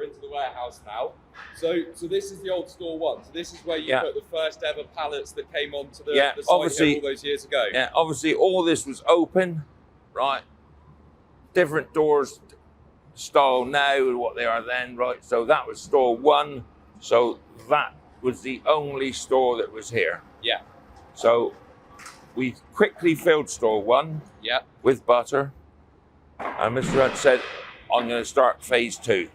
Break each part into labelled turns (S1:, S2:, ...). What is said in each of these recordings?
S1: into the warehouse now. So this is the old store one. So this is where you put the first ever pallets that came onto the site here all those years ago.
S2: Yeah, obviously all this was open, right? Different doors style now and what they are then, right? So that was store one. So that was the only store that was here.
S1: Yeah.
S2: So we quickly filled store one with butter. And Mr. Hunt said, I'm going to start phase two.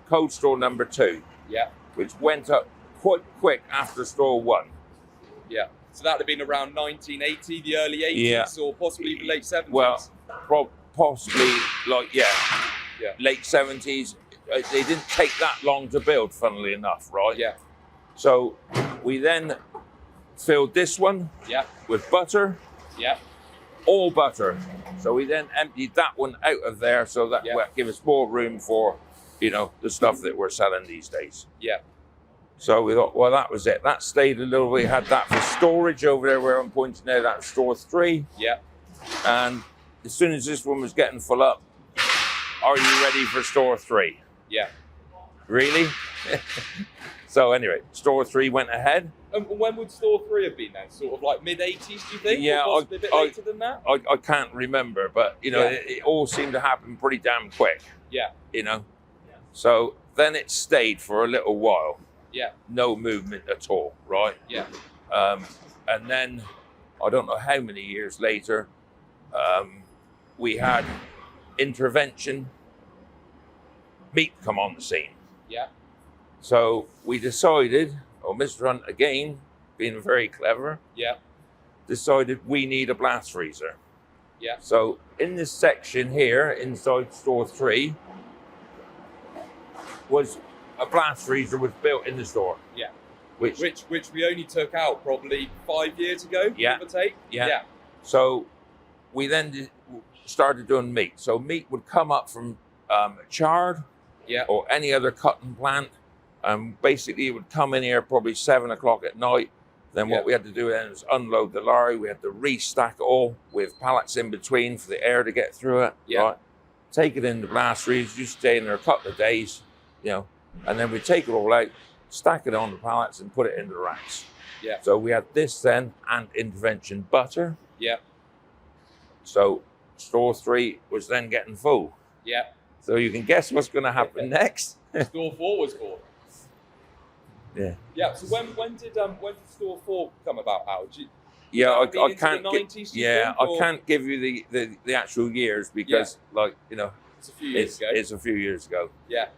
S2: Cold store number 2.
S1: Yeah.
S2: Which went up quite quick after store one.
S1: Yeah. So that would have been around 1980, the early 80s, or possibly the late 70s.
S2: Well, possibly late 70s. They didn't take that long to build, funnily enough, right?
S1: Yeah.
S2: So we then filled this one with butter.
S1: Yeah.
S2: All butter. So we then emptied that one out of there so that will give us more room for, you know, the stuff that we're selling these days.
S1: Yeah.
S2: So we thought, well, that was it. That stayed a little. We had that for storage over there where I'm pointing now. That's store 3.
S1: Yeah.
S2: And as soon as this one was getting full up, are you ready for store 3?
S1: Yeah.
S2: Really? So anyway, store 3 went ahead.
S1: And when would store 3 have been then? Sort of like mid-80s, do you think?
S2: Yeah,
S1: or possibly a bit later than that?
S2: I can't remember, but you know, it all seemed to happen pretty damn quick.
S1: Yeah.
S2: You know? So then it stayed for a little while.
S1: Yeah.
S2: No movement at all, right?
S1: Yeah.
S2: And then, I don't know how many years later, we had intervention meat come on the scene.
S1: Yeah.
S2: So we decided, or Mr. Hunt again, being very clever, decided we need a blast freezer.
S1: Yeah.
S2: So in this section here, inside store 3, was a blast freezer was built in the store.
S1: Yeah.
S2: Which
S1: we only took out probably 5 years ago, give or take.
S2: Yeah. So we then started doing meat. So meat would come up from chard or any other cutting plant. Basically, it would come in here probably 7 o'clock at night. Then what we had to do then was unload the lorry. We had to restack it all with pallets in between for the air to get through it.
S1: Yeah.
S2: Right? Take it in the blast freezer. You stay in there a couple of days, you know, and then we take it all out, stack it on the pallets, and put it into the racks.
S1: Yeah.
S2: So we had this then and intervention butter.
S1: Yeah.
S2: So store 3 was then getting full.
S1: Yeah.
S2: So you can guess what's going to happen next.
S1: Store 4 was born.
S2: Yeah.
S1: Yeah. So when did store 4 come about, Al?
S2: I can't.
S1: The 90s,
S2: I can't give you the actual years because, like, you know,
S1: it's a few years ago.
S2: It's a few years ago.
S1: Yeah.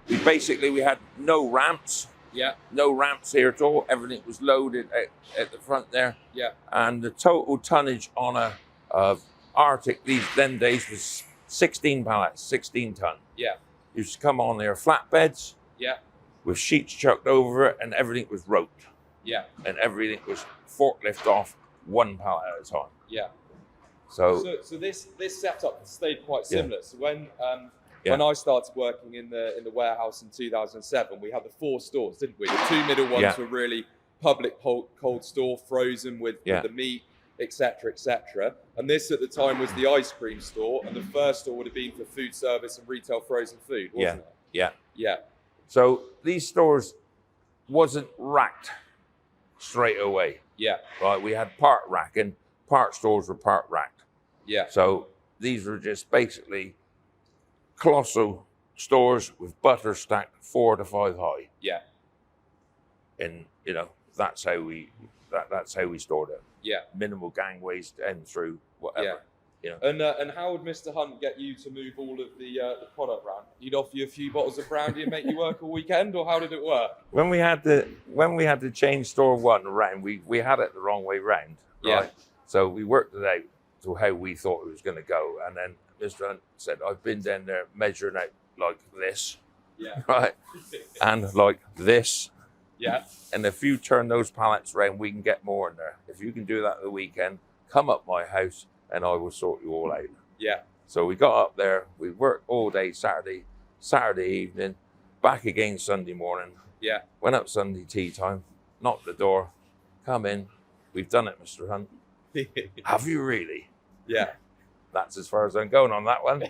S2: We had no ramps.
S1: Yeah.
S2: No ramps here at all. Everything was loaded at the front there.
S1: Yeah.
S2: And the total tonnage on a Arctic these then days was 16 pallets, 16 ton.
S1: Yeah.
S2: Used to come on there flatbeds.
S1: Yeah. With
S2: sheets chucked over it, and everything was roped.
S1: Yeah.
S2: And everything was forklift off 1 pallet at a time.
S1: Yeah.
S2: So
S1: this setup stayed quite similar. So when I started working in the warehouse in 2007, we had the 4 stores, didn't we? The 2 middle ones were really public cold store, frozen with the meat, etc., etc. And this at the time was the ice cream store, and the first store would have been for food service and retail frozen food, wasn't it?
S2: Yeah.
S1: Yeah.
S2: So these stores wasn't racked straight away.
S1: Yeah.
S2: Right. We had part racking. Part stores were part racked.
S1: Yeah.
S2: So these were just basically colossal stores with butter stacked 4 to 5 high.
S1: Yeah.
S2: And you know that's how we stored it.
S1: Yeah.
S2: Minimal gangways and through whatever.
S1: Yeah.
S2: You know.
S1: And how would Mr. Hunt get you to move all of the product around? He'd offer you a few bottles of brandy and make you work all weekend, or how did it work?
S2: When we had to change store 1 around, we had it the wrong way round. Right?
S1: Yeah.
S2: So we worked it out to how we thought it was going to go, and then Mr. Hunt said, "I've been down there measuring out like this, right, and like this, and if you turn those pallets around, we can get more in there. If you can do that at the weekend, come up my house." And I will sort you all out.
S1: Yeah.
S2: So we got up there. We worked all day Saturday evening, back again Sunday morning.
S1: Yeah.
S2: Went up Sunday tea time, knocked the door, come in. We've done it, Mr. Hunt. Have you really?
S1: Yeah.
S2: That's as far as I'm going on that one.